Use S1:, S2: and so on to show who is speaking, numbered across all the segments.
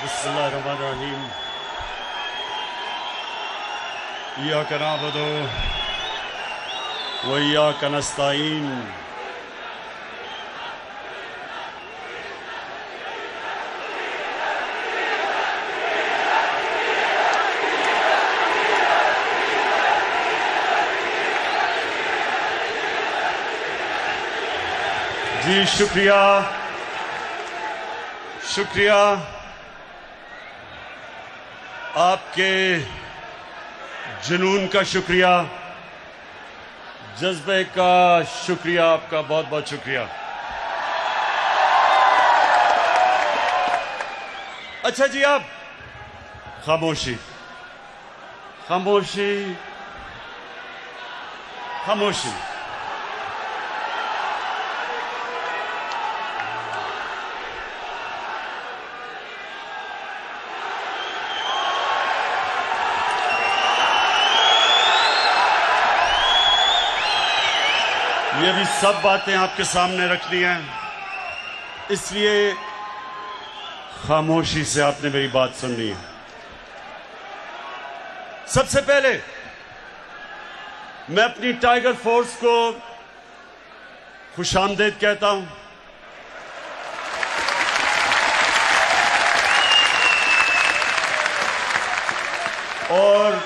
S1: बिस्मिल्लाहिर्रहमानिर्रहीम। इय्याका नअबुदु व इय्याका नस्तईन। जी शुक्रिया, शुक्रिया आपके जुनून का, शुक्रिया जज्बे का, शुक्रिया आपका, बहुत बहुत शुक्रिया। अच्छा जी, आप खामोशी खामोशी खामोशी। ये भी सब बातें आपके सामने रखनी हैं, इसलिए खामोशी से आपने मेरी बात सुननी है। सबसे पहले मैं अपनी टाइगर फोर्स को खुशामदीद कहता हूं। और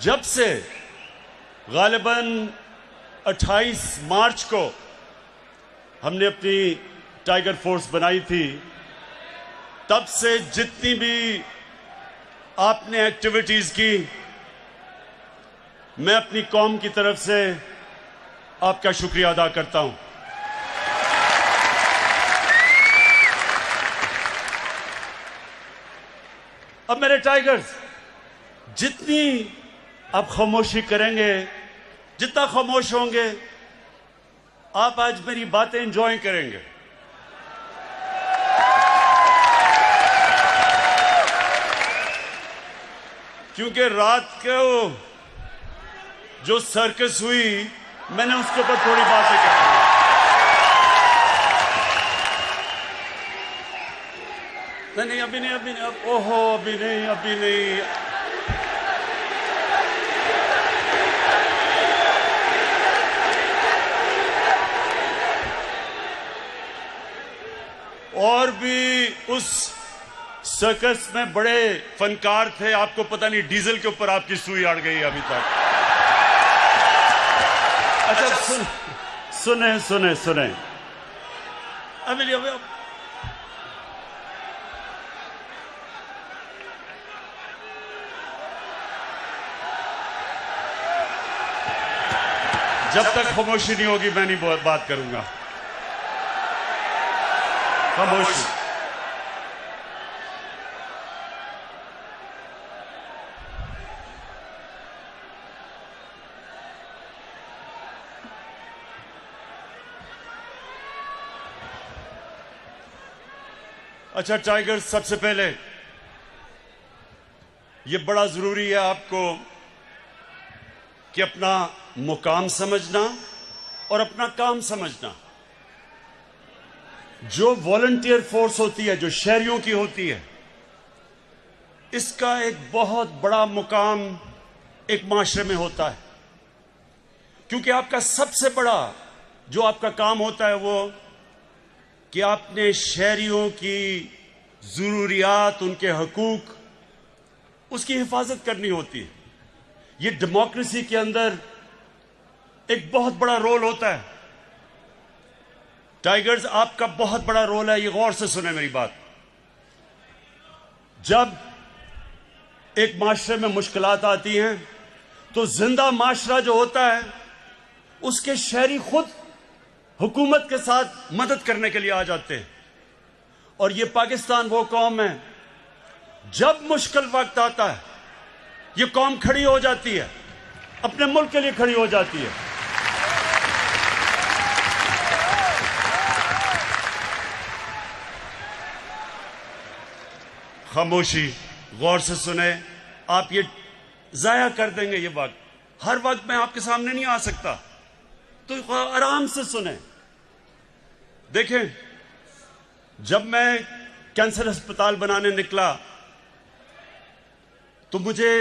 S1: जब से गालिबन 28 मार्च को हमने अपनी टाइगर फोर्स बनाई थी, तब से जितनी भी आपने एक्टिविटीज की, मैं अपनी कौम की तरफ से आपका शुक्रिया अदा करता हूं। अब मेरे टाइगर्स, जितनी आप खामोशी करेंगे, जितना खामोश होंगे, आप आज मेरी बातें एंजॉय करेंगे। क्योंकि रात को जो सर्कस हुई, मैंने उसके ऊपर थोड़ी बातें कही। नहीं, अभी नहीं, ओहो, अभी नहीं। और भी उस सर्कस में बड़े फनकार थे, आपको पता नहीं डीजल के ऊपर आपकी सुई अड़ गई अभी तक। अच्छा, सुने अभी जब तक खामोशी नहीं होगी, मैं नहीं बात करूंगा। खामोशी। अच्छा टाइगर, सबसे पहले ये बड़ा जरूरी है आपको कि अपना मुकाम समझना और अपना काम समझना। जो वॉलंटियर फोर्स होती है, जो शहरियों की होती है, इसका एक बहुत बड़ा मुकाम एक माशरे में होता है। क्योंकि आपका सबसे बड़ा जो आपका काम होता है वो कि आपने शहरियों की जरूरियात, उनके हकूक, उसकी हिफाजत करनी होती है। ये डेमोक्रेसी के अंदर एक बहुत बड़ा रोल होता है। टाइगर्स, आपका बहुत बड़ा रोल है, ये गौर से सुने मेरी बात। जब एक माशरे में मुश्किलात आती हैं, तो जिंदा माशरा जो होता है, उसके शहरी खुद हुकूमत के साथ मदद करने के लिए आ जाते हैं। और ये पाकिस्तान वो कौम है, जब मुश्किल वक्त आता है, ये कौम खड़ी हो जाती है, अपने मुल्क के लिए खड़ी हो जाती है। खामोशी, गौर से सुने। आप ये जाया कर देंगे ये वक्त। हर वक्त मैं आपके सामने नहीं आ सकता, तो आराम से सुने। देखें, जब मैं कैंसर अस्पताल बनाने निकला तो मुझे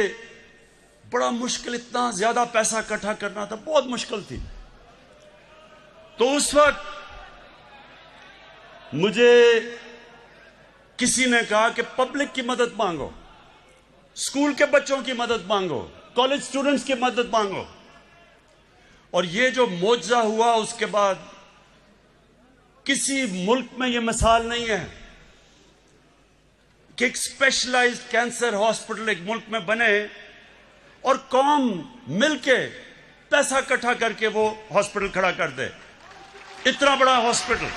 S1: बड़ा मुश्किल, इतना ज्यादा पैसा इकट्ठा करना था, बहुत मुश्किल थी। तो उस वक्त मुझे किसी ने कहा कि पब्लिक की मदद मांगो, स्कूल के बच्चों की मदद मांगो, कॉलेज स्टूडेंट्स की मदद मांगो। और ये जो मौजज़ा हुआ उसके बाद किसी मुल्क में ये मिसाल नहीं है कि एक स्पेशलाइज्ड कैंसर हॉस्पिटल एक मुल्क में बने और कौम मिलके पैसा इकट्ठा करके वो हॉस्पिटल खड़ा कर दे। इतना बड़ा हॉस्पिटल।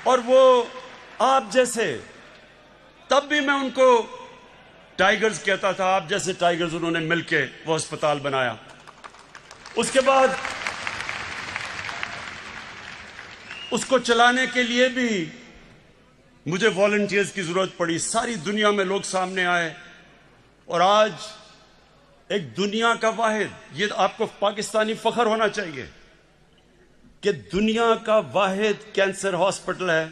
S1: और वो आप जैसे, तब भी मैं उनको टाइगर्स कहता था, आप जैसे टाइगर्स उन्होंने मिलके वो अस्पताल बनाया। उसके बाद उसको चलाने के लिए भी मुझे वॉलंटियर्स की जरूरत पड़ी। सारी दुनिया में लोग सामने आए और आज एक दुनिया का वाहिद, ये आपको पाकिस्तानी फख्र होना चाहिए कि दुनिया का वाहिद कैंसर हॉस्पिटल है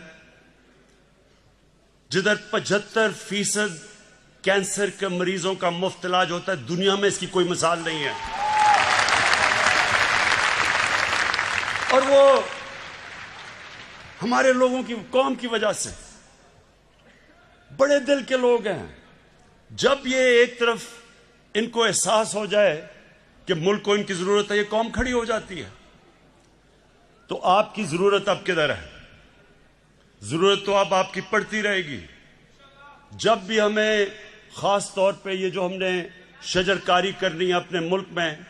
S1: जिधर 75% कैंसर के मरीजों का मुफ्त इलाज होता है। दुनिया में इसकी कोई मिसाल नहीं है। और वो हमारे लोगों की, कौम की वजह से, बड़े दिल के लोग हैं। जब ये एक तरफ इनको एहसास हो जाए कि मुल्क को इनकी जरूरत है, ये कौम खड़ी हो जाती है। तो आपकी जरूरत अब किधर है? जरूरत तो अब आपकी पड़ती रहेगी। जब भी हमें खास तौर पे ये जो हमने शजरकारी करनी है अपने मुल्क में,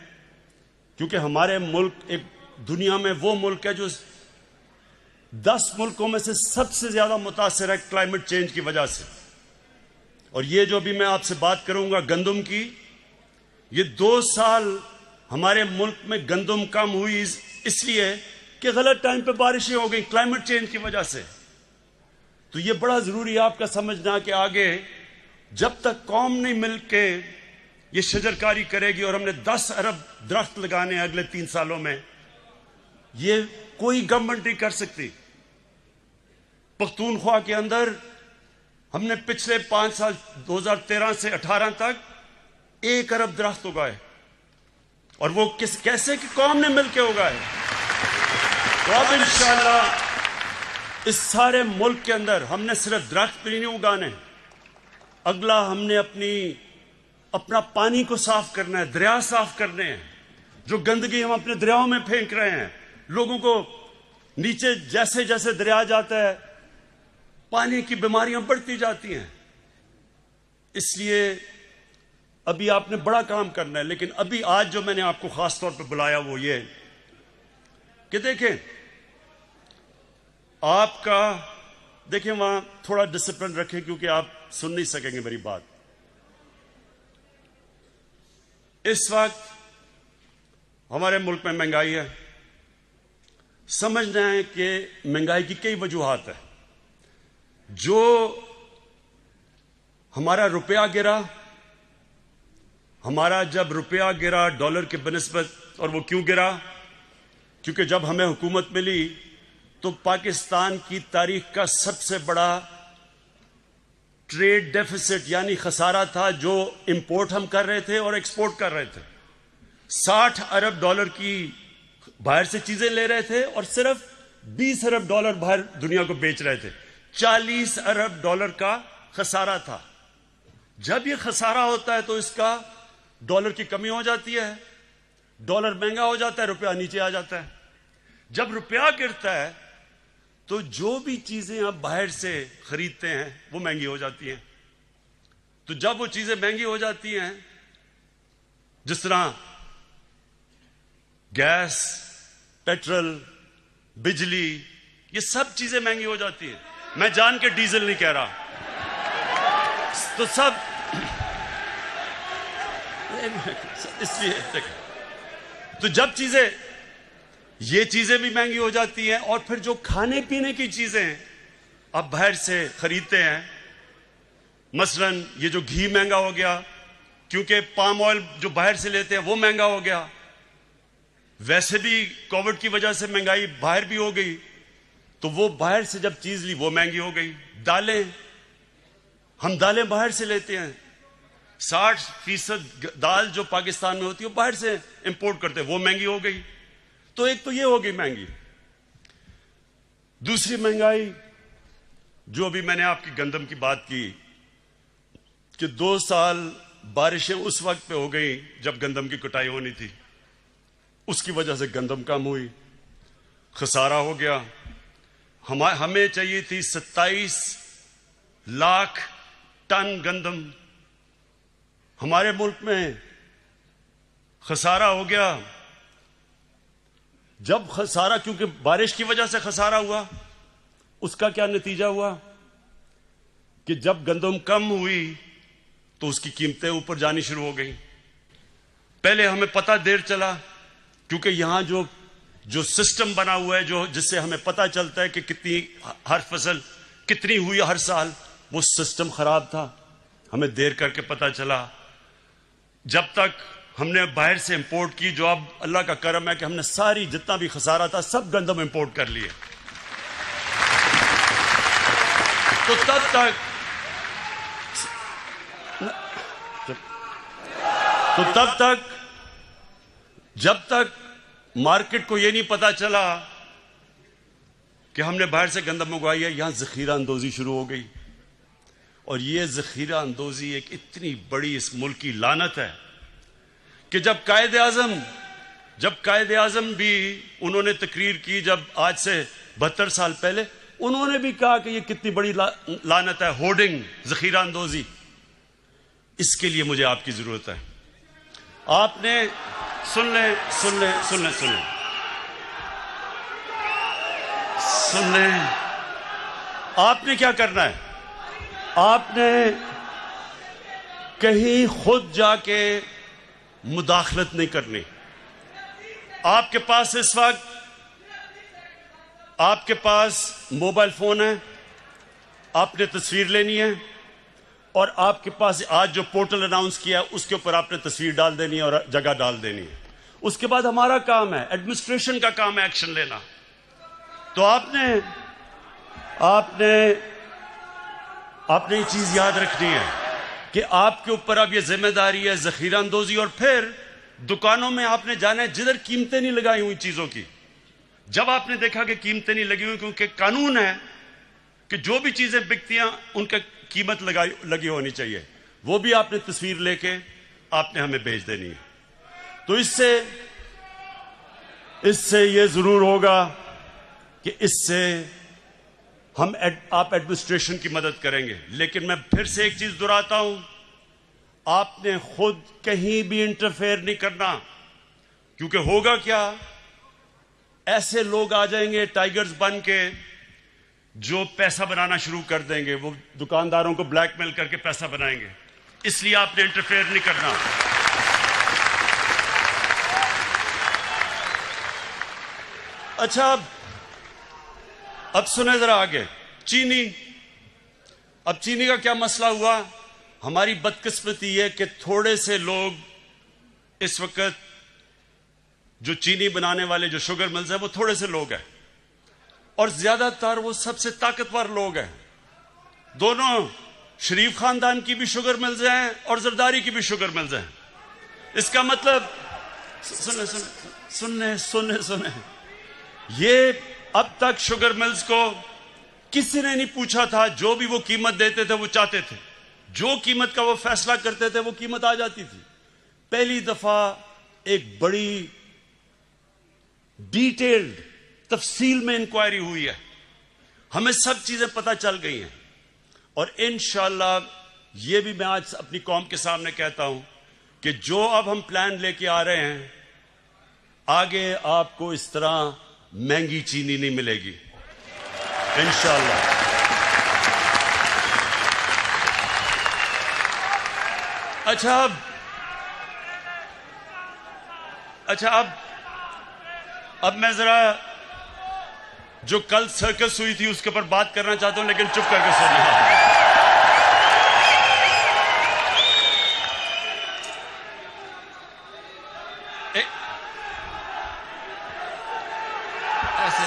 S1: क्योंकि हमारे मुल्क एक दुनिया में वो मुल्क है जो 10 मुल्कों में से सबसे ज्यादा मुतासिर है क्लाइमेट चेंज की वजह से। और ये जो भी मैं आपसे बात करूंगा गंदम की, ये 2 साल हमारे मुल्क में गंदम कम हुई इसलिए कि गलत टाइम पे बारिशें हो गई क्लाइमेट चेंज की वजह से। तो ये बड़ा जरूरी है आपका समझना कि आगे जब तक कौम नहीं मिलके ये शजरकारी करेगी, और हमने 10 अरब दरख्त लगाने हैं अगले 3 सालों में, ये कोई गवर्नमेंट नहीं कर सकती। पख्तूनख्वा के अंदर हमने पिछले 5 साल 2013 से 18 तक 1 अरब दरख्त उगाए, और वो कैसे कि कौम ने मिलकर उगाए। तो अब इंशाअल्लाह इस सारे मुल्क के अंदर हमने सिर्फ दरख्त भी नहीं उगाने, अगला हमने अपना पानी को साफ करना है, दरिया साफ करने हैं। जो गंदगी हम अपने दरियाओं में फेंक रहे हैं, लोगों को नीचे जैसे जैसे दरिया जाता है पानी की बीमारियां बढ़ती जाती हैं। इसलिए अभी आपने बड़ा काम करना है। लेकिन अभी आज जो मैंने आपको खास तौर पर बुलाया वो ये कि देखें, आपका देखें वहां थोड़ा डिसिप्लिन रखें, क्योंकि आप सुन नहीं सकेंगे मेरी बात। इस वक्त हमारे मुल्क में महंगाई है। समझना है कि महंगाई की कई वजूहात है। जो हमारा रुपया गिरा, हमारा जब रुपया गिरा डॉलर के बनिस्बत, और वो क्यों गिरा? क्योंकि जब हमें हुकूमत मिली तो पाकिस्तान की तारीख का सबसे बड़ा ट्रेड डेफिसिट यानी खसारा था जो इंपोर्ट हम कर रहे थे और एक्सपोर्ट कर रहे थे। 60 अरब डॉलर की बाहर से चीजें ले रहे थे और सिर्फ 20 अरब डॉलर बाहर दुनिया को बेच रहे थे। 40 अरब डॉलर का खसारा था। जब ये खसारा होता है तो इसका डॉलर की कमी हो जाती है, डॉलर महंगा हो जाता है, रुपया नीचे आ जाता है। जब रुपया गिरता है तो जो भी चीजें आप बाहर से खरीदते हैं वो महंगी हो जाती हैं। तो जब वो चीजें महंगी हो जाती हैं, जिस तरह गैस, पेट्रोल, बिजली, ये सब चीजें महंगी हो जाती हैं। मैं जान के डीजल नहीं कह रहा, तो सब इसलिए तो जब ये चीजें भी महंगी हो जाती हैं, और फिर जो खाने पीने की चीजें आप बाहर से खरीदते हैं, मसलन ये जो घी महंगा हो गया क्योंकि पाम ऑयल जो बाहर से लेते हैं वो महंगा हो गया। वैसे भी कोविड की वजह से महंगाई बाहर भी हो गई, तो वो बाहर से जब चीज ली वो महंगी हो गई। दालें, हम दालें बाहर से लेते हैं, 60% दाल जो पाकिस्तान में होती है वो बाहर से इंपोर्ट करते हैं, वो महंगी हो गई। तो एक तो ये हो गई महंगी। दूसरी महंगाई जो अभी मैंने आपकी गंदम की बात की कि 2 साल बारिशें उस वक्त पे हो गई जब गंदम की कटाई होनी थी, उसकी वजह से गंदम कम हुई, खसारा हो गया। हमें चाहिए थी 27 लाख टन गंदम, हमारे मुल्क में खसारा हो गया। जब खसारा, क्योंकि बारिश की वजह से खसारा हुआ, उसका क्या नतीजा हुआ कि जब गंदम कम हुई तो उसकी कीमतें ऊपर जानी शुरू हो गई। पहले हमें पता देर चला, क्योंकि यहां जो सिस्टम बना हुआ है, जो जिससे हमें पता चलता है कि कितनी हर फसल कितनी हुई हर साल, वो सिस्टम खराब था, हमें देर करके पता चला। जब तक हमने बाहर से इंपोर्ट की, जो अब अल्लाह का करम है कि हमने सारी जितना भी खसारा था सब गंदम इंपोर्ट कर लिए, तो तब तक जब तक मार्केट को यह नहीं पता चला कि हमने बाहर से गंदम मंगवाई है, यहां जखीरा अंदोजी शुरू हो गई। और यह जखीरा अंदोजी एक इतनी बड़ी इस मुल्क की लानत है कि जब कायदे आजम भी उन्होंने तकरीर की, जब आज से 72 साल पहले, उन्होंने भी कहा कि यह कितनी बड़ी लानत है, होर्डिंग, जखीरा अंदोजी। इसके लिए मुझे आपकी जरूरत है। आपने सुन ले, आपने क्या करना है? आपने कहीं खुद जाके मुदाखलत नहीं करनी। आपके पास इस वक्त आपके पास मोबाइल फोन है, आपने तस्वीर लेनी है और आपके पास आज जो पोर्टल अनाउंस किया उसके ऊपर आपने तस्वीर डाल देनी है और जगह डाल देनी है। उसके बाद हमारा काम है, एडमिनिस्ट्रेशन का काम है एक्शन लेना। तो आपने ये चीज याद रखनी है कि आपके ऊपर अब ये जिम्मेदारी है जखीरा अंदोजी। और फिर दुकानों में आपने जाना है जिधर कीमतें नहीं लगाई हुई चीजों की। जब आपने देखा कि कीमतें नहीं लगी हुई, क्योंकि कानून है कि जो भी चीजें बिकती हैं उनका कीमत लगी होनी चाहिए, वो भी आपने तस्वीर लेके आपने हमें भेज देनी है। तो इससे ये जरूर होगा कि इससे आप एडमिनिस्ट्रेशन की मदद करेंगे। लेकिन मैं फिर से एक चीज दोहराता हूं, आपने खुद कहीं भी इंटरफेयर नहीं करना, क्योंकि होगा क्या, ऐसे लोग आ जाएंगे टाइगर्स बन के जो पैसा बनाना शुरू कर देंगे, वो दुकानदारों को ब्लैकमेल करके पैसा बनाएंगे। इसलिए आपने इंटरफेयर नहीं करना। अच्छा, अब सुने जरा आगे, अब चीनी का क्या मसला हुआ। हमारी बदकिस्मती है कि थोड़े से लोग इस वक्त जो चीनी बनाने वाले जो शुगर मिल्स हैं वो थोड़े से लोग हैं, और ज्यादातर वो सबसे ताकतवर लोग हैं। दोनों शरीफ खानदान की भी शुगर मिल्स हैं और जरदारी की भी शुगर मिल्स हैं। इसका मतलब सुने, ये अब तक शुगर मिल्स को किसी ने नहीं पूछा था, जो भी वो कीमत देते थे वो चाहते थे, जो कीमत का वो फैसला करते थे वो कीमत आ जाती थी। पहली दफा एक बड़ी डिटेल्ड तफसील में इंक्वायरी हुई है, हमें सब चीजें पता चल गई हैं। और इंशाअल्लाह ये भी मैं आज अपनी कौम के सामने कहता हूं कि जो अब हम प्लान लेके आ रहे हैं, आगे आपको इस तरह महंगी चीनी नहीं मिलेगी इंशाअल्लाह। अच्छा, अब मैं जरा जो कल सर्कस हुई थी उसके ऊपर बात करना चाहता हूं, लेकिन चुप करके सुनिए। ऐसे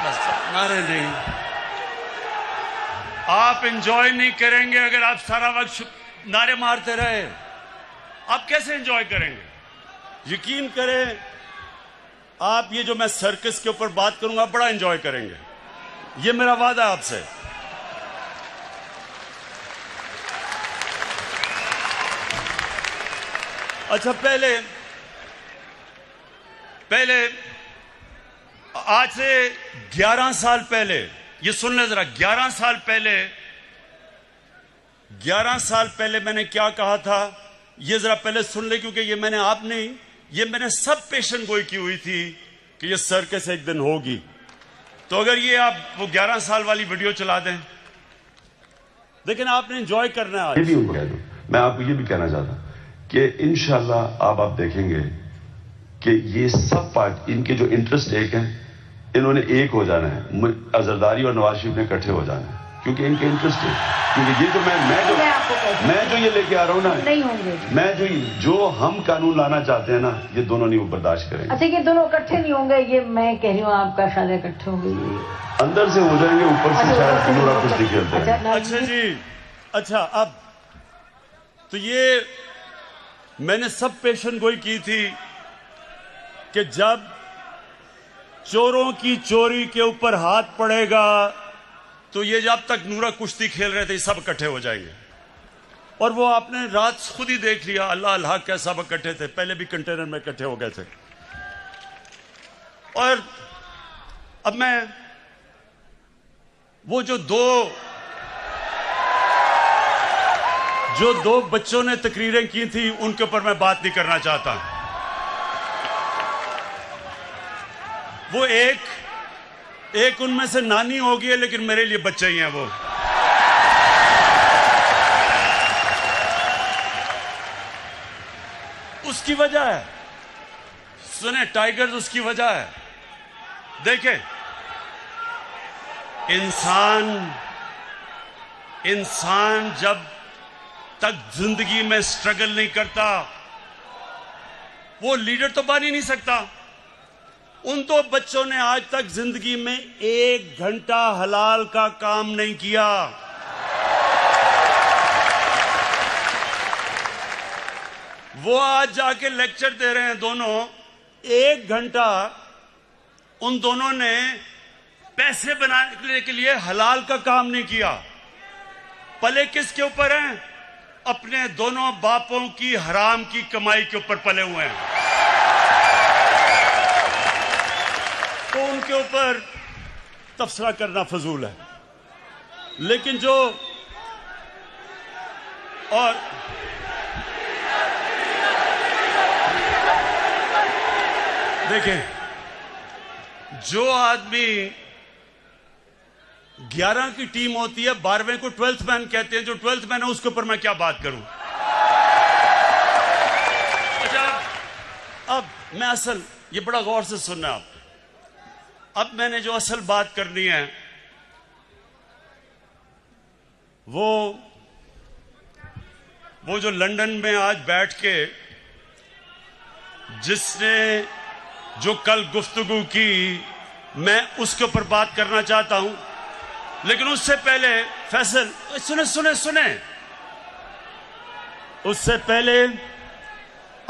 S1: बस नारे नहीं। आप एंजॉय नहीं करेंगे अगर आप सारा वक्त नारे मारते रहे। आप कैसे एंजॉय करेंगे? यकीन करें, आप ये जो मैं सर्कस के ऊपर बात करूंगा बड़ा एंजॉय करेंगे, ये मेरा वादा है आपसे। अच्छा, पहले आज से 11 साल पहले, ये सुन ले जरा, 11 साल पहले मैंने क्या कहा था, ये जरा पहले सुन ले, क्योंकि ये मैंने आप नहीं, ये मैंने सब पेशन गोई की हुई थी कि ये सर्कस एक दिन होगी। तो अगर ये आप वो 11 साल वाली वीडियो चला दें, लेकिन आपने एंजॉय करना है।
S2: आज मैं आपको ये भी कहना चाहता हूं कि इंशाल्लाह आप देखेंगे कि ये सब पार्ट, इनके जो इंटरेस्ट एक हैं, इन्होंने एक हो जाना है। अजरदारी और नवाज शरीफ ने इकट्ठे हो जाना है, क्योंकि इनके इंटरेस्ट है। क्योंकि ये जो मैं जो ये लेके आ रहा हूँ ना,
S3: नहीं होंगे।
S2: मैं जो हम कानून लाना चाहते हैं ना, ये दोनों नहीं बर्दाश्त करेंगे।
S3: अच्छा, ये दोनों इकट्ठे नहीं होंगे, ये मैं कह रही हूँ आपका शायद इकट्ठे होंगे,
S2: अंदर से हो जाएंगे, ऊपर से शायद पूरा कुछ निकलता है।
S1: अच्छा जी, अच्छा, अब तो ये मैंने सब पेशन गोई की थी कि जब चोरों की चोरी के ऊपर हाथ पड़ेगा तो ये जब तक नूरा कुश्ती खेल रहे थे सब इकट्ठे हो जाएंगे। और वो आपने रात खुद ही देख लिया, अल्लाह अल्लाह क्या सब इकट्ठे थे, पहले भी कंटेनर में इकट्ठे हो गए थे। और अब मैं वो जो दो बच्चों ने तकरीरें की थी उनके ऊपर मैं बात नहीं करना चाहता। वो एक उनमें से नानी होगी है, लेकिन मेरे लिए बच्चे ही हैं वो। उसकी वजह है, सुने टाइगर्स, उसकी वजह है। देखें, इंसान जब तक जिंदगी में स्ट्रगल नहीं करता वो लीडर तो बन ही नहीं सकता। उन दो बच्चों ने आज तक जिंदगी में 1 घंटा हलाल का काम नहीं किया। वो आज जाके लेक्चर दे रहे हैं दोनों। 1 घंटा उन दोनों ने पैसे बनाने के लिए हलाल का काम नहीं किया। पले किसके ऊपर हैं? अपने दोनों बापों की हराम की कमाई के ऊपर पले हुए हैं। तो उनके ऊपर तबसरा करना फजूल है। लेकिन जो और देखें, जो आदमी 11 की टीम होती है, 12वें को 12th मैन कहते हैं, जो 12th मैन है उसके ऊपर मैं क्या बात करूं। अच्छा, अब मैं असल, ये बड़ा गौर से सुनना आप, अब मैंने जो असल बात करनी है वो जो लंदन में आज बैठ के जिसने जो कल गुफ्तगू की, मैं उसके ऊपर बात करना चाहता हूं। लेकिन उससे पहले फैसल, सुने, उससे पहले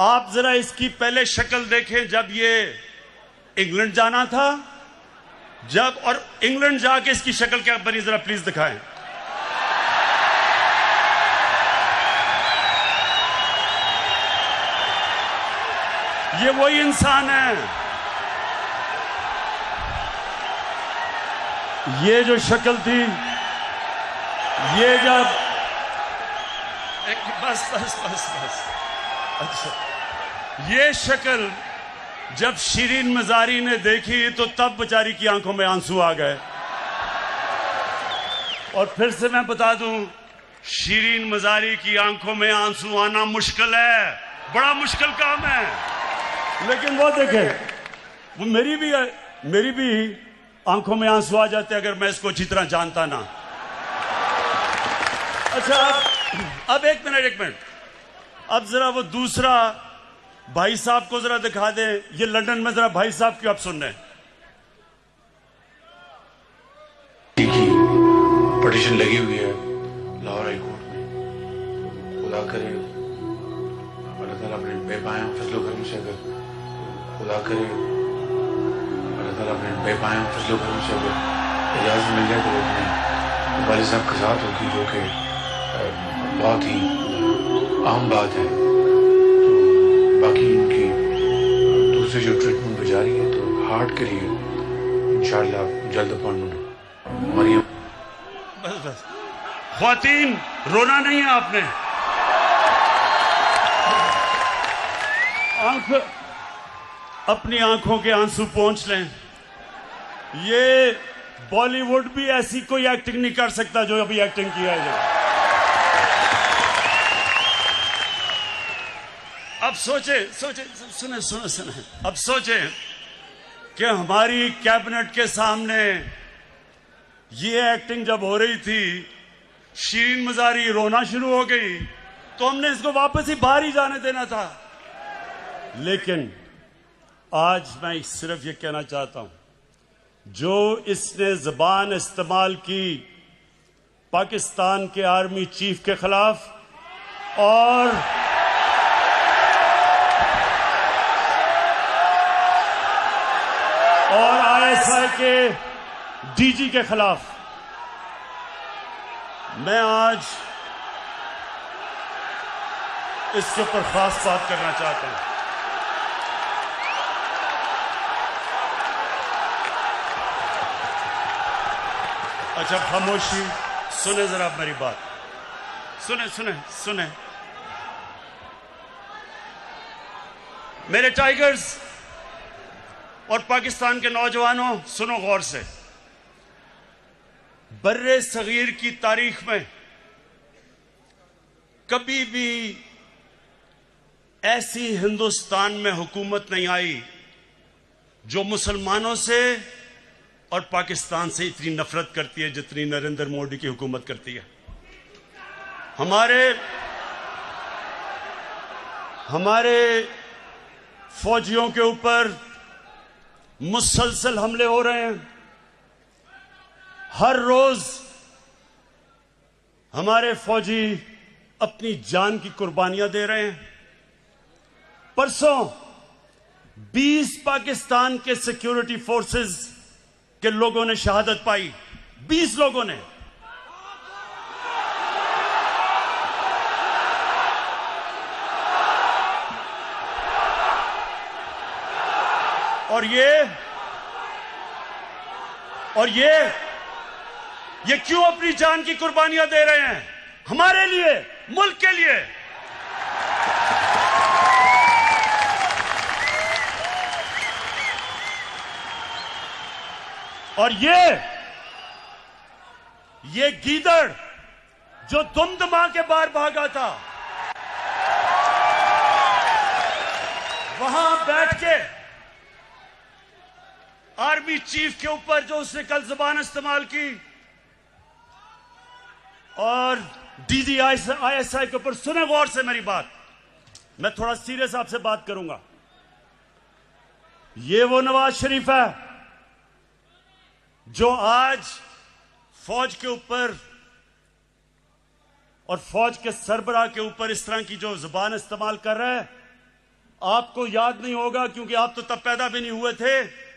S1: आप जरा इसकी पहले शक्ल देखें। जब ये इंग्लैंड जाना था, जब, और इंग्लैंड जाके इसकी शक्ल क्या बनी, जरा प्लीज दिखाएं। ये वही इंसान है। ये जो शक्ल थी, ये जब बस अच्छा, ये शक्ल जब शिरीन मजारी ने देखी तो तब बेचारी की आंखों में आंसू आ गए। और फिर से मैं बता दूं, शिरीन मजारी की आंखों में आंसू आना मुश्किल है, बड़ा मुश्किल काम है। लेकिन वो देखें, वो मेरी भी आंखों में आंसू आ जाते अगर मैं इसको अच्छी तरह जानता ना। अच्छा, अब एक मिनट, अब जरा वो दूसरा भाई साहब को जरा दिखा दें। ये लंदन में जरा भाई साहब क्यों आप सुन रहे हैं?
S4: पिटीशन लगी हुई है लाहौर हाई कोर्ट में। खुदा करे अल्लाह ताला अपने बेपाया फजलो करम से अगर खुदा करे अल्लाह ताला अपने बेपाया फजलो करम से अगर इजाज़त मिल जाए तो अपने वालिद साहब के साथ होगी, जो कि बहुत ही अहम बात है। तो बाकी इनकी दूसरी जो ट्रीटमेंट जारी है तो हार्ट के लिए इंशाअल्लाह जल्द अपॉइंटमेंट मरियम।
S1: बस बस ख्वातीन, रोना नहीं है आपने। अपनी आंखों के आंसू पोंछ लें। ये बॉलीवुड भी ऐसी कोई एक्टिंग नहीं कर सकता जो अभी एक्टिंग किया है। अब सोचे सुने अब सोचे कि हमारी कैबिनेट के सामने ये एक्टिंग जब हो रही थी, शीरीन मजारी रोना शुरू हो गई, तो हमने इसको वापस ही बाहर ही जाने देना था। लेकिन आज मैं सिर्फ ये कहना चाहता हूं, जो इसने जबान इस्तेमाल की पाकिस्तान के आर्मी चीफ के खिलाफ और आईएसआई के डीजी के खिलाफ, मैं आज इसके ऊपर खास बात करना चाहता हूं। अच्छा खामोशी, सुने जरा मेरी बात, सुने मेरे टाइगर्स और पाकिस्तान के नौजवानों, सुनो गौर से। बर्रे सगीर की तारीख में कभी भी ऐसी हिंदुस्तान में हुकूमत नहीं आई जो मुसलमानों से और पाकिस्तान से इतनी नफरत करती है जितनी नरेंद्र मोदी की हुकूमत करती है। हमारे फौजियों के ऊपर मुसलसल हमले हो रहे हैं। हर रोज हमारे फौजी अपनी जान की कुर्बानियां दे रहे हैं। परसों 20 पाकिस्तान के सिक्योरिटी फोर्सेस के लोगों ने शहादत पाई, 20 लोगों ने। और ये क्यों अपनी जान की कुर्बानियां दे रहे हैं? हमारे लिए, मुल्क के लिए। और ये गीदड़ जो दुमदमा के बाहर भागा था, वहां बैठ के आर्मी चीफ के ऊपर जो उसने कल जुबान इस्तेमाल की और डीजी आईएसआई के ऊपर, सुने गौर से मेरी बात, मैं थोड़ा सीरियस आपसे बात करूंगा। ये वो नवाज शरीफ है जो आज फौज के ऊपर और फौज के सरबराह के ऊपर इस तरह की जो जुबान इस्तेमाल कर रहा है। आपको याद नहीं होगा क्योंकि आप तो तब पैदा भी नहीं हुए थे।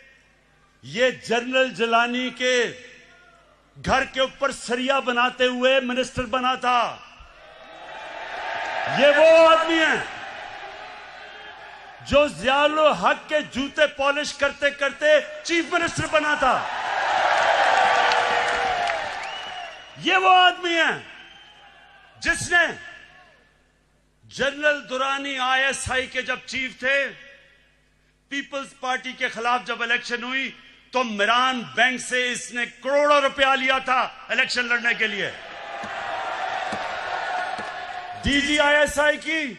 S1: ये जनरल जिलानी के घर के ऊपर सरिया बनाते हुए मिनिस्टर बना था। ये वो आदमी है जो ज़ियाउल हक के जूते पॉलिश करते करते चीफ मिनिस्टर बना था। ये वो आदमी है जिसने जनरल दुरानी आईएसआई के जब चीफ थे, पीपल्स पार्टी के खिलाफ जब इलेक्शन हुई तो मिरान बैंक से इसने करोड़ों रुपया लिया था इलेक्शन लड़ने के लिए। डीजी आईएसआई की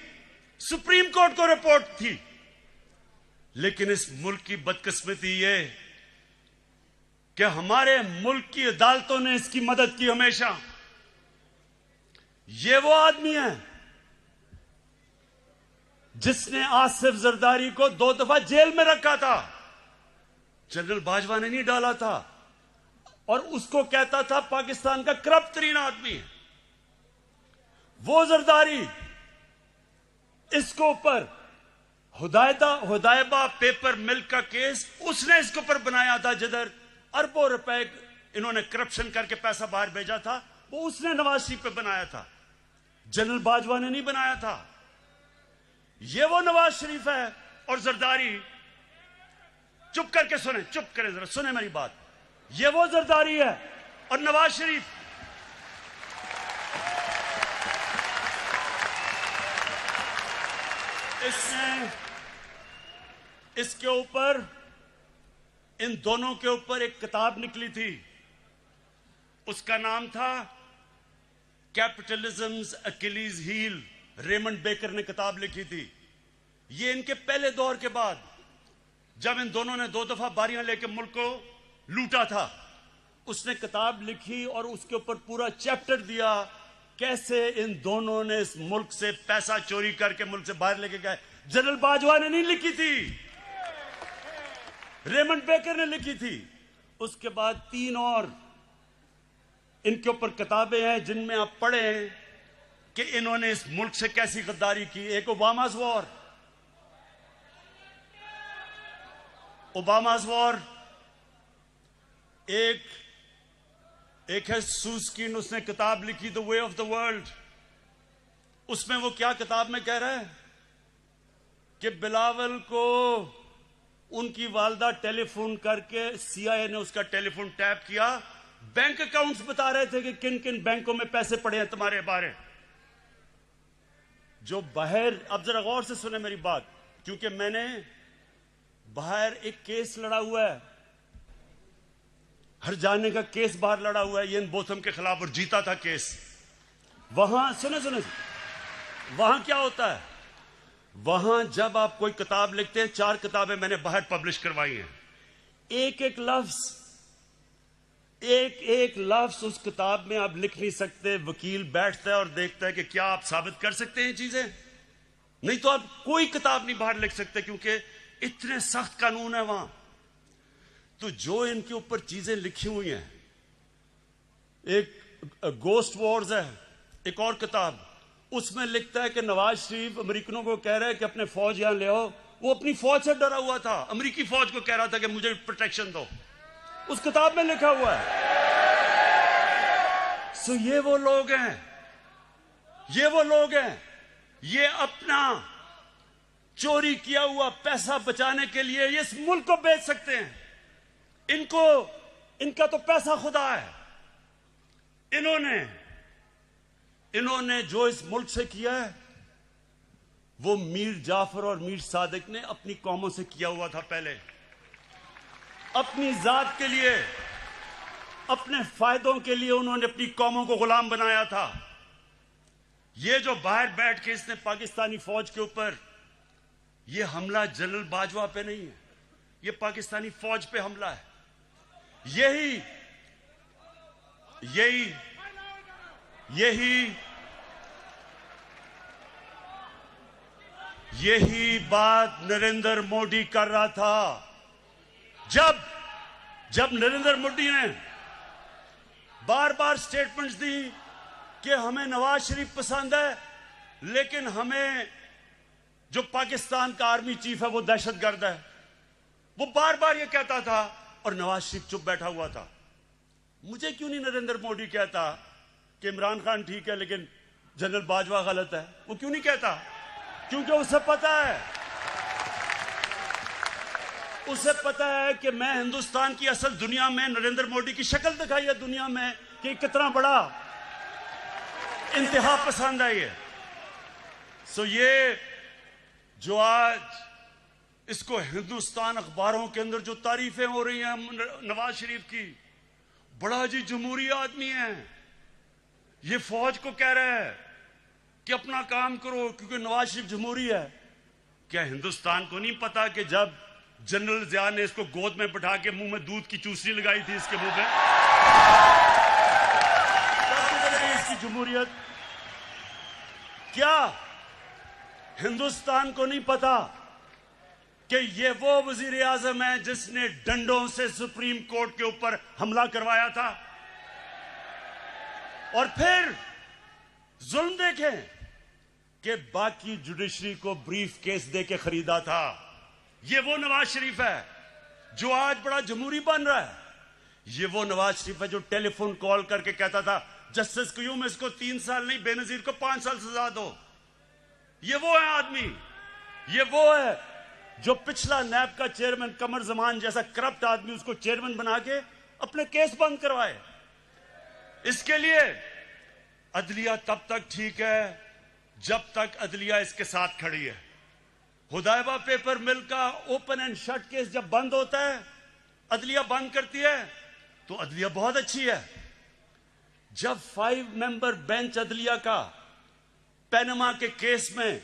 S1: सुप्रीम कोर्ट को रिपोर्ट थी। लेकिन इस मुल्क की बदकिस्मती ये कि हमारे मुल्क की अदालतों ने इसकी मदद की हमेशा। ये वो आदमी है जिसने आसिफ जरदारी को 2 दफा जेल में रखा था। जनरल बाजवा ने नहीं डाला था, और उसको कहता था पाकिस्तान का करप्ट तरीन आदमी है। वो जरदारी इसको ऊपर हुदायबा पेपर मिल्क का केस उसने इसके ऊपर बनाया था, जिधर अरबों रुपए इन्होंने करप्शन करके पैसा बाहर भेजा था, वो उसने नवाज शरीफ पे बनाया था, जनरल बाजवा ने नहीं बनाया था। ये वो नवाज शरीफ है और जरदारी, चुप करके सुने, चुप करें जरा, सुने मेरी बात। ये वो जरदारी है और नवाज शरीफ इसने इसके ऊपर, इन दोनों के ऊपर एक किताब निकली थी, उसका नाम था कैपिटलिज्म्स अकिलीज हील। रेमंड बेकर ने किताब लिखी थी। ये इनके पहले दौर के बाद, जब इन दोनों ने 2 दफा बारियां लेकर मुल्क को लूटा था, उसने किताब लिखी और उसके ऊपर पूरा चैप्टर दिया कैसे इन दोनों ने इस मुल्क से पैसा चोरी करके मुल्क से बाहर लेके गए। जनरल बाजवा ने नहीं लिखी थी, रेमंड बेकर ने लिखी थी। उसके बाद 3 और इनके ऊपर किताबें हैं जिनमें आप पढ़ें कि इन्होंने इस मुल्क से कैसी गद्दारी की। एक ओबामा's वॉर, एक है सूस्किन, उसने किताब लिखी the way of the world. उसमें वो क्या किताब में कह रहा है कि बिलावल को उनकी वालदा टेलीफोन करके, CIA ने उसका टेलीफोन टैप किया, बैंक अकाउंट्स बता रहे थे कि किन किन बैंकों में पैसे पड़े हैं तुम्हारे बारे। जो बाहर, अब जरा गौर से सुने मेरी बात, क्योंकि मैंने बाहर एक केस लड़ा हुआ है, हर जाने का केस बाहर लड़ा हुआ है इयान बोथम के खिलाफ, और जीता था केस। वहां सुने वहां क्या होता है, वहां जब आप कोई किताब लिखते हैं, 4 किताबें मैंने बाहर पब्लिश करवाई हैं, एक एक लफ्ज उस किताब में आप लिख नहीं सकते। वकील बैठता है और देखता है कि क्या आप साबित कर सकते हैं चीजें, नहीं तो आप कोई किताब नहीं बाहर लिख सकते, क्योंकि इतने सख्त कानून है वहां। तो जो इनके ऊपर चीजें लिखी हुई हैं, एक गोस्ट वॉर्स है, एक और किताब, उसमें लिखता है कि नवाज शरीफ अमेरिकनों को कह रहा है कि अपने फौज यहां ले आओ। वो अपनी फौज से डरा हुआ था, अमेरिकी फौज को कह रहा था कि मुझे प्रोटेक्शन दो। उस किताब में लिखा हुआ है। सो ये वो लोग हैं, ये अपना चोरी किया हुआ पैसा बचाने के लिए ये इस मुल्क को बेच सकते हैं। इनका तो पैसा खुदा है। इन्होंने जो इस मुल्क से किया है, वो मीर जाफर और मीर सादिक ने अपनी कौमों से किया हुआ था पहले, अपनी जात के लिए, अपने फायदों के लिए उन्होंने अपनी कौमों को गुलाम बनाया था। ये जो बाहर बैठ के इसने पाकिस्तानी फौज के ऊपर, ये हमला जनरल बाजवा पे नहीं है, ये पाकिस्तानी फौज पे हमला है। यही बात नरेंद्र मोदी कर रहा था। जब नरेंद्र मोदी ने बार बार स्टेटमेंट्स दी कि हमें नवाज शरीफ पसंद है, लेकिन हमें जो पाकिस्तान का आर्मी चीफ है वो दहशतगर्द है, वो बार बार ये कहता था और नवाज शरीफ चुप बैठा हुआ था। मुझे क्यों नहीं नरेंद्र मोदी कहता कि इमरान खान ठीक है लेकिन जनरल बाजवा गलत है? वो क्यों नहीं कहता? क्योंकि उसे पता है कि मैं हिंदुस्तान की असल दुनिया में नरेंद्र मोदी की शक्ल दिखाई है दुनिया में कि कितना बड़ा इंतहा पसंद है ये। सो ये जो आज इसको हिंदुस्तान अखबारों के अंदर जो तारीफें हो रही हैं नवाज शरीफ की, बड़ा जी जमहूरी आदमी है, ये फौज को कह रहा है कि अपना काम करो क्योंकि नवाज शरीफ जमहूरी है। क्या हिंदुस्तान को नहीं पता कि जब जनरल जिया ने इसको गोद में बैठा के मुंह में दूध की चूसनी लगाई थी इसके मुंह में, इसकी जमहूरियत? क्या हिंदुस्तान को नहीं पता कि ये वो वजीर आजम है जिसने डंडों से सुप्रीम कोर्ट के ऊपर हमला करवाया था। और फिर जुल्म देखें कि बाकी जुडिशरी को ब्रीफ केस दे के खरीदा था। ये वो नवाज शरीफ है जो आज बड़ा जमहूरी बन रहा है। ये वो नवाज शरीफ है जो टेलीफोन कॉल करके कहता था जस्टिस क्यूम इसको 3 साल नहीं बेनजीर को 5 साल सजा दो। ये वो है आदमी, ये वो है जो पिछला नैब का चेयरमैन कमर जमान जैसा करप्ट आदमी उसको चेयरमैन बना के अपने केस बंद करवाए। इसके लिए अदलिया तब तक ठीक है जब तक अदलिया इसके साथ खड़ी है। हुदैबा पेपर मिल का ओपन एंड शट केस जब बंद होता है, अदलिया बंद करती है, तो अदलिया बहुत अच्छी है। जब 5 मेंबर बेंच अदलिया का पैनमा के केस में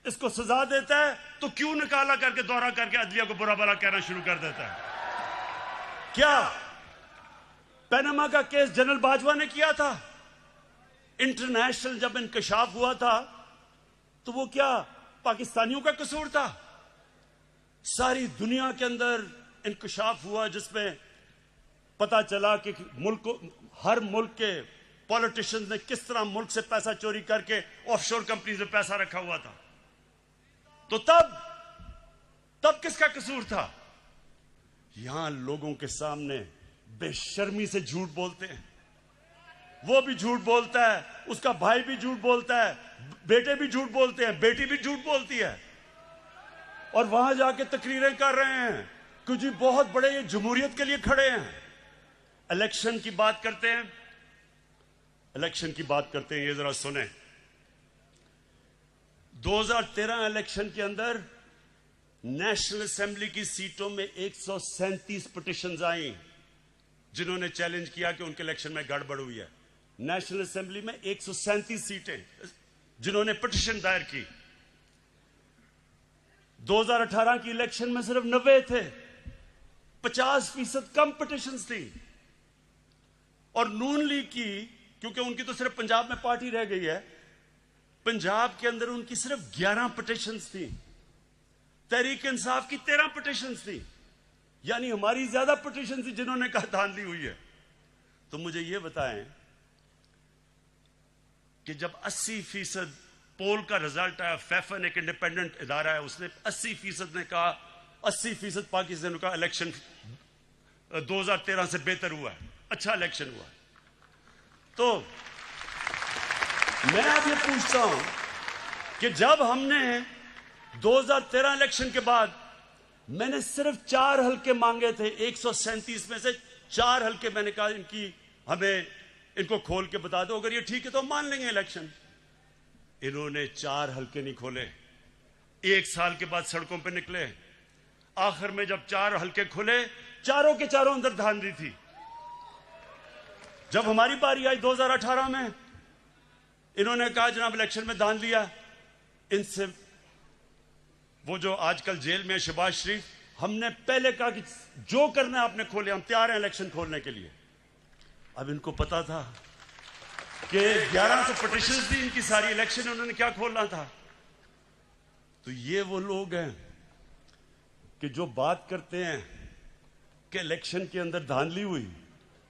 S1: इसको सजा देता है तो क्यों निकाला करके दौरा करके अदलिया को बुरा भला कहना शुरू कर देता है? क्या पैनमा का केस जनरल बाजवा ने किया था? इंटरनेशनल जब इंकशाफ हुआ था तो वो क्या पाकिस्तानियों का कसूर था? सारी दुनिया के अंदर इंकशाफ हुआ जिसमें पता चला कि हर मुल्क के पॉलिटिशियंस ने किस तरह मुल्क से पैसा चोरी करके ऑफशोर कंपनीज में पैसा रखा हुआ था। तो तब किसका कसूर था? यहां लोगों के सामने बेशर्मी से झूठ बोलते हैं। वो भी झूठ बोलता है, उसका भाई भी झूठ बोलता है, बेटे भी झूठ बोलते हैं, बेटी भी झूठ बोलती है, और वहां जाके तकरीरें कर रहे हैं कि जी बहुत बड़े ये जमहूरियत के लिए खड़े हैं। इलेक्शन की बात करते हैं, इलेक्शन की बात करते हैं, ये जरा सुने। 2013 इलेक्शन के अंदर नेशनल असेंबली की सीटों में 137 पिटिशंस आई जिन्होंने चैलेंज किया कि उनके इलेक्शन में गड़बड़ हुई है। नेशनल असेंबली में 137 सीटें जिन्होंने पिटिशन दायर की। 2018 की इलेक्शन में सिर्फ 90 थे, 50% कम पिटिशंस थी। और नून लीग की, क्योंकि उनकी तो सिर्फ पंजाब में पार्टी रह गई है, पंजाब के अंदर उनकी सिर्फ 11 पिटिशंस थी। तहरीक इंसाफ की 13 पिटिशंस थी, यानी हमारी ज्यादा पिटिशन थी जिन्होंने कहा धांधली हुई है। तो मुझे यह बताएं कि जब 80% पोल का रिजल्ट आया, फैफन एक इंडिपेंडेंट इदारा है, उसने 80% ने कहा, 80% पाकिस्तान का इलेक्शन 2013 से बेहतर हुआ है, अच्छा इलेक्शन हुआ है। तो मैं अब ये पूछता हूं कि जब हमने 2013 इलेक्शन के बाद मैंने सिर्फ 4 हल्के मांगे थे, 137 में से 4 हल्के मैंने कहा हमें इनको खोल के बता दो, अगर ये ठीक है तो हम मान लेंगे इलेक्शन। इन्होंने 4 हल्के नहीं खोले, 1 साल के बाद सड़कों पे निकले। आखिर में जब 4 हल्के खुले, चारों के चारों अंदर धांधली थी। जब हमारी बारी आई 2018 में, इन्होंने कहा जनाब इलेक्शन में धांधली है। इनसे वो जो आजकल जेल में शहबाज शरीफ, हमने पहले कहा कि जो करना है आपने खोले, हम तैयार हैं इलेक्शन खोलने के लिए। अब इनको पता था कि 1100 पिटिशन थी इनकी सारी, इलेक्शन उन्होंने क्या खोलना था। तो ये वो लोग हैं कि जो बात करते हैं कि इलेक्शन के अंदर धांधली हुई।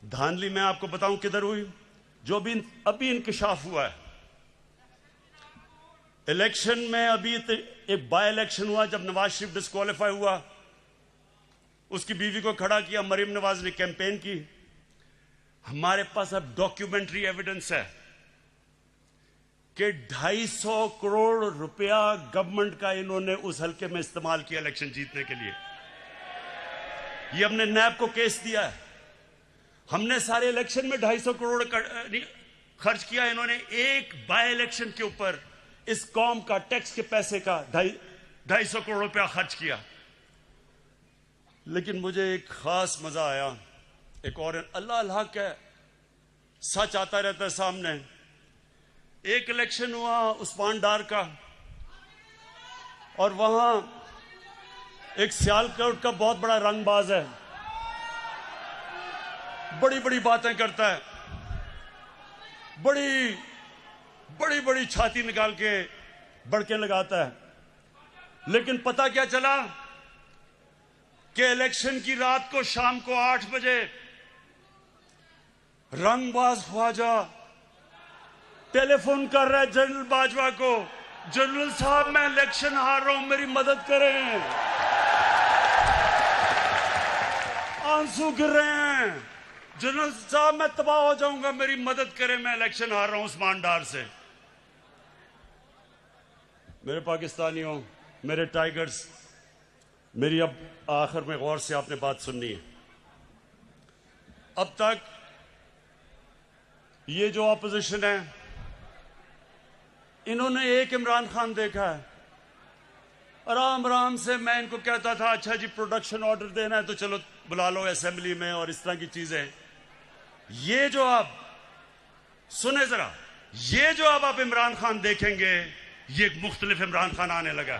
S1: धांधली मैं आपको बताऊं किधर हुई, जो अभी इंकशाफ हुआ है। इलेक्शन में अभी एक बाय इलेक्शन हुआ जब नवाज शरीफ डिस्क्वालीफाई हुआ, उसकी बीवी को खड़ा किया, मरीम नवाज ने कैंपेन की। हमारे पास अब डॉक्यूमेंट्री एविडेंस है कि 250 करोड़ रुपया गवर्नमेंट का इन्होंने उस हल्के में इस्तेमाल किया इलेक्शन जीतने के लिए। ये हमने नैब को केस दिया है। हमने सारे इलेक्शन में 250 करोड़ खर्च किया, इन्होंने एक बाय इलेक्शन के ऊपर इस कौम का टैक्स के पैसे का 250 करोड़ रुपया खर्च किया। लेकिन मुझे एक खास मजा आया, एक और अल्लाह अल्लाह का सच आता रहता है सामने। एक इलेक्शन हुआ उस्मान डार का, और वहां एक सियालकोट का बहुत बड़ा रंगबाज है, बड़ी बड़ी बातें करता है, बड़ी बड़ी बड़ी छाती निकाल के बड़के लगाता है। लेकिन पता क्या चला, कि इलेक्शन की रात को शाम को 8 बजे रंगबाज ख्वाजा टेलीफोन कर रहा है जनरल बाजवा को, जनरल साहब मैं इलेक्शन हार रहा हूं, मेरी मदद करें। आंसू गिर रहे हैं, जनरल साहब मैं तबाह हो जाऊंगा, मेरी मदद करें, मैं इलेक्शन हार रहा हूं उस्मान डार से। मेरे पाकिस्तानियों, मेरे टाइगर्स, मेरी अब आखिर में गौर से आपने बात सुननी है। अब तक ये जो ऑपोजिशन है, इन्होंने एक इमरान खान देखा है। आराम आराम से मैं इनको कहता था अच्छा जी प्रोडक्शन ऑर्डर देना है तो चलो बुला लो असेंबली में और इस तरह की चीजें। ये जो आप सुने जरा, ये जो अब आप इमरान खान देखेंगे, ये एक मुख्तलिफ इमरान खान आने लगा।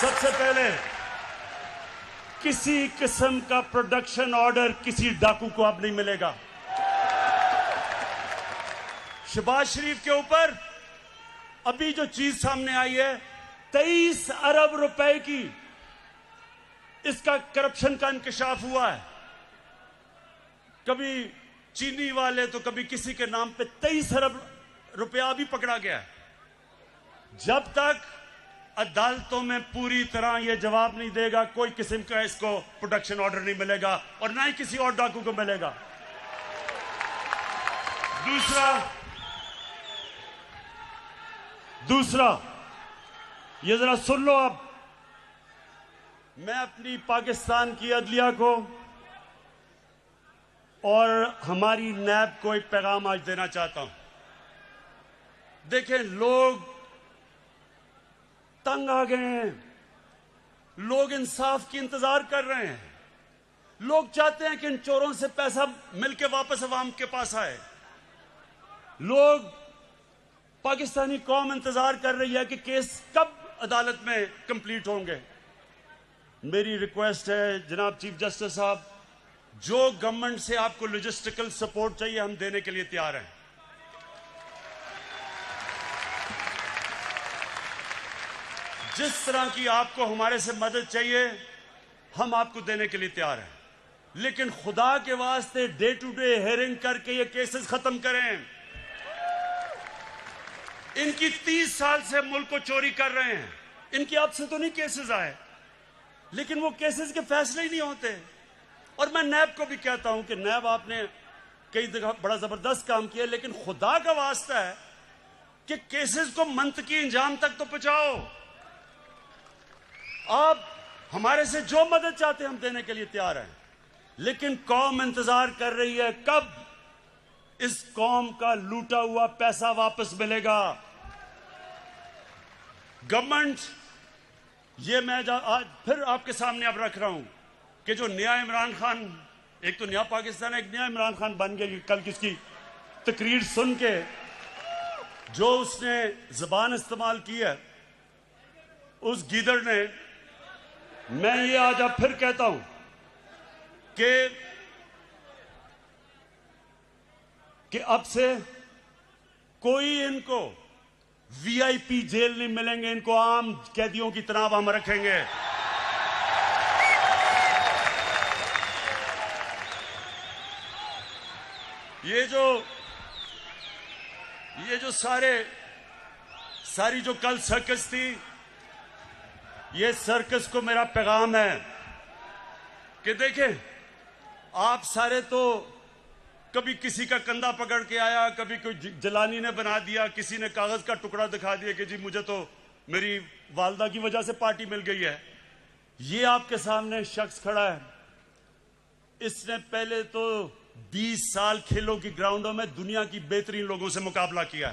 S1: सबसे पहले किसी किस्म का प्रोडक्शन ऑर्डर किसी डाकू को अब नहीं मिलेगा। शहबाज शरीफ के ऊपर अभी जो चीज सामने आई है 23 अरब रुपए की, इसका करप्शन का इंकशाफ हुआ है। कभी चीनी वाले तो कभी किसी के नाम पे 23 अरब रुपया भी पकड़ा गया है। जब तक अदालतों में पूरी तरह यह जवाब नहीं देगा, कोई किस्म का इसको प्रोडक्शन ऑर्डर नहीं मिलेगा और ना ही किसी और डाकू को मिलेगा। दूसरा ये जरा सुन लो। अब मैं अपनी पाकिस्तान की अदलिया को और हमारी नैब को एक पैगाम आज देना चाहता हूं। देखें, लोग तंग आ गए हैं, लोग इंसाफ की इंतजार कर रहे हैं, लोग चाहते हैं कि इन चोरों से पैसा मिलके वापस अवाम के पास आए। लोग, पाकिस्तानी कौम इंतजार कर रही है कि केस कब अदालत में कंप्लीट होंगे। मेरी रिक्वेस्ट है जनाब चीफ जस्टिस साहब, जो गवर्नमेंट से आपको लॉजिस्टिकल सपोर्ट चाहिए हम देने के लिए तैयार हैं। जिस तरह की आपको हमारे से मदद चाहिए हम आपको देने के लिए तैयार हैं, लेकिन खुदा के वास्ते डे टू डे हेयरिंग करके ये केसेस खत्म करें। इनकी 30 साल से मुल्क को चोरी कर रहे हैं, इनकी अब से तो नहीं केसेस आए, लेकिन वो केसेस के फैसले ही नहीं होते। और मैं नैब को भी कहता हूं कि नैब आपने कई जगह बड़ा जबरदस्त काम किया, लेकिन खुदा का वास्ता है कि केसेस को मंतकी इंजाम तक तो पहुंचाओ। आप हमारे से जो मदद चाहते हैं हम देने के लिए तैयार हैं, लेकिन कौम इंतजार कर रही है कब इस कौम का लूटा हुआ पैसा वापस मिलेगा। गवर्नमेंट, ये मैं आज फिर आपके सामने अब रख रहा हूं कि जो नया इमरान खान, एक तो नया पाकिस्तान है, एक नया इमरान खान बन गया। कल किसकी तकरीर सुन के जो उसने जबान इस्तेमाल की है उस गीदड़ ने, मैं ये आज अब फिर कहता हूं कि अब से कोई इनको वीआईपी जेल नहीं मिलेंगे, इनको आम कैदियों की तरह हम रखेंगे। ये जो सारी जो कल सर्कस थी, ये सर्कस को मेरा पैगाम है कि देखें, आप सारे तो कभी किसी का कंधा पकड़ के आया, कभी कोई जलानी ने बना दिया, किसी ने कागज का टुकड़ा दिखा दिया कि जी मुझे तो मेरी वालदा की वजह से पार्टी मिल गई है। ये आपके सामने शख्स खड़ा है, इसने पहले तो 20 साल खेलों की ग्राउंडों में दुनिया की बेहतरीन लोगों से मुकाबला किया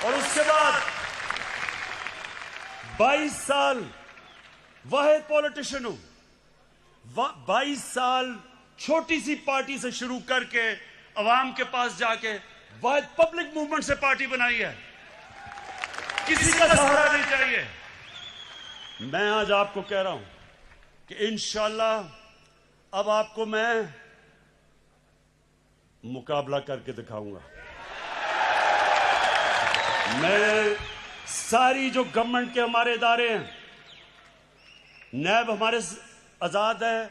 S1: और उसके बाद 22 साल वाहिद पॉलिटिशियन हूं। 22 साल छोटी सी पार्टी से शुरू करके अवाम के पास जाके वाहिद पब्लिक मूवमेंट से पार्टी बनाई है। किसी का सहारा नहीं चाहिए। मैं आज आपको कह रहा हूं कि इंशाअल्लाह अब आपको मैं मुकाबला करके दिखाऊंगा। मैं सारी जो गवर्नमेंट के हमारे इदारे हैं, नैब हमारे आजाद है,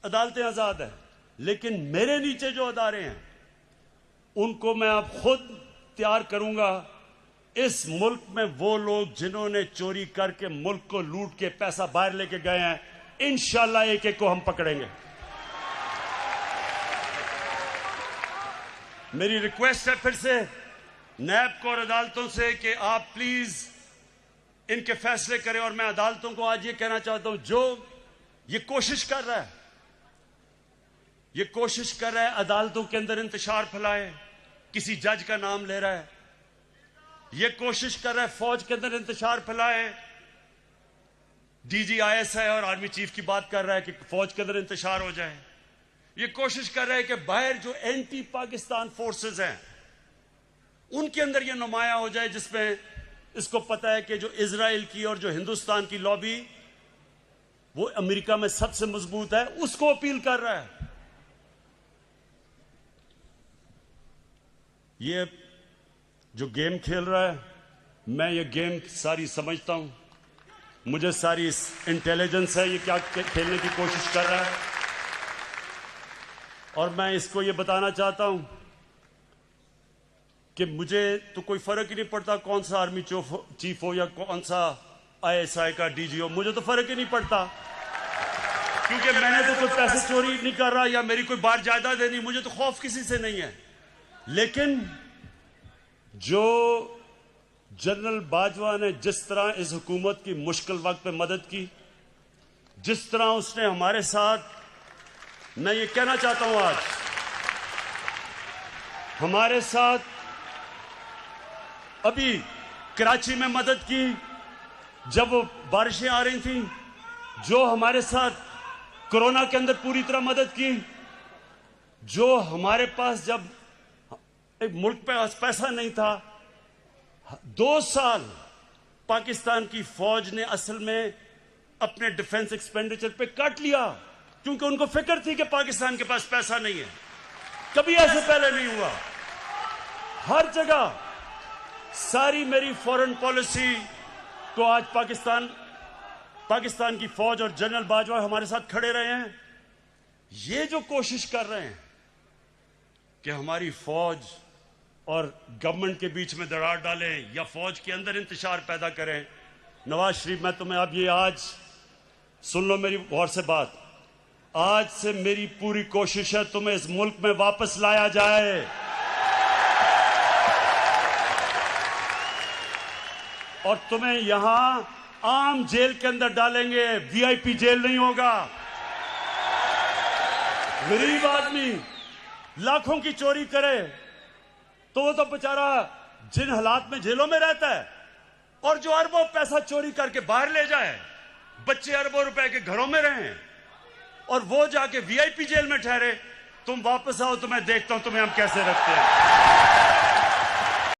S1: अदालतें आजाद है, लेकिन मेरे नीचे जो अदारे हैं उनको मैं अब खुद तैयार करूंगा। इस मुल्क में वो लोग जिन्होंने चोरी करके मुल्क को लूट के पैसा बाहर लेके गए हैं, इंशाल्लाह एक एक को हम पकड़ेंगे। मेरी रिक्वेस्ट है फिर से नैब को और अदालतों से कि आप प्लीज इनके फैसले करें। और मैं अदालतों को आज ये कहना चाहता हूं, जो ये कोशिश कर रहा है अदालतों के अंदर इंतशार फैलाए, किसी जज का नाम ले रहा है, ये कोशिश कर रहा है फौज के अंदर इंतशार फैलाए, डीजी आईएसआई और आर्मी चीफ की बात कर रहा है कि फौज के अंदर इंतशार हो जाए, ये कोशिश कर रहा है कि बाहर जो एंटी पाकिस्तान फोर्सेस हैं उनके अंदर ये नुमाया हो जाए, जिसमें इसको पता है कि जो इजराइल की और जो हिंदुस्तान की लॉबी वो अमेरिका में सबसे मजबूत है, उसको अपील कर रहा है। ये जो गेम खेल रहा है, मैं ये गेम सारी समझता हूं, मुझे सारी इंटेलिजेंस है ये क्या खेलने की कोशिश कर रहा है। और मैं इसको ये बताना चाहता हूं कि मुझे तो कोई फर्क ही नहीं पड़ता कौन सा आर्मी चीफ हो या कौन सा आईएसआई का डीजी हो, मुझे तो फर्क ही नहीं पड़ता, क्योंकि मैंने तो कोई पैसे चोरी नहीं कर रहा या मेरी कोई बाहर जायदाद नहीं, मुझे तो खौफ किसी से नहीं है। लेकिन जो जनरल बाजवा ने जिस तरह इस हुकूमत की मुश्किल वक्त पे मदद की, जिस तरह उसने हमारे साथ, मैं ये कहना चाहता हूं आज हमारे साथ अभी कराची में मदद की जब वो बारिशें आ रही थी, जो हमारे साथ कोरोना के अंदर पूरी तरह मदद की, जो हमारे पास जब एक मुल्क पे पैसा नहीं था, 2 साल पाकिस्तान की फौज ने असल में अपने डिफेंस एक्सपेंडिचर पे काट लिया, क्योंकि उनको फिक्र थी कि पाकिस्तान के पास पैसा नहीं है। कभी ऐसे पहले नहीं हुआ। हर जगह सारी मेरी फॉरेन पॉलिसी को आज पाकिस्तान की फौज और जनरल बाजवा हमारे साथ खड़े रहे हैं। ये जो कोशिश कर रहे हैं कि हमारी फौज और गवर्नमेंट के बीच में दरार डालें या फौज के अंदर इंतशार पैदा करें, नवाज शरीफ, मैं तुम्हें अब ये आज सुन लो मेरी गौर से बात, आज से मेरी पूरी कोशिश है तुम्हें इस मुल्क में वापस लाया जाए। और तुम्हें यहां आम जेल के अंदर डालेंगे, वीआईपी जेल नहीं होगा। गरीब आदमी लाखों की चोरी करे तो वो तो बेचारा जिन हालात में जेलों में रहता है, और जो अरबों पैसा चोरी करके बाहर ले जाए, बच्चे अरबों रुपए के घरों में रहें और वो जाके वीआईपी जेल में ठहरे, तुम वापस आओ तो मैं देखता हूं तुम्हें हम कैसे रखते हैं।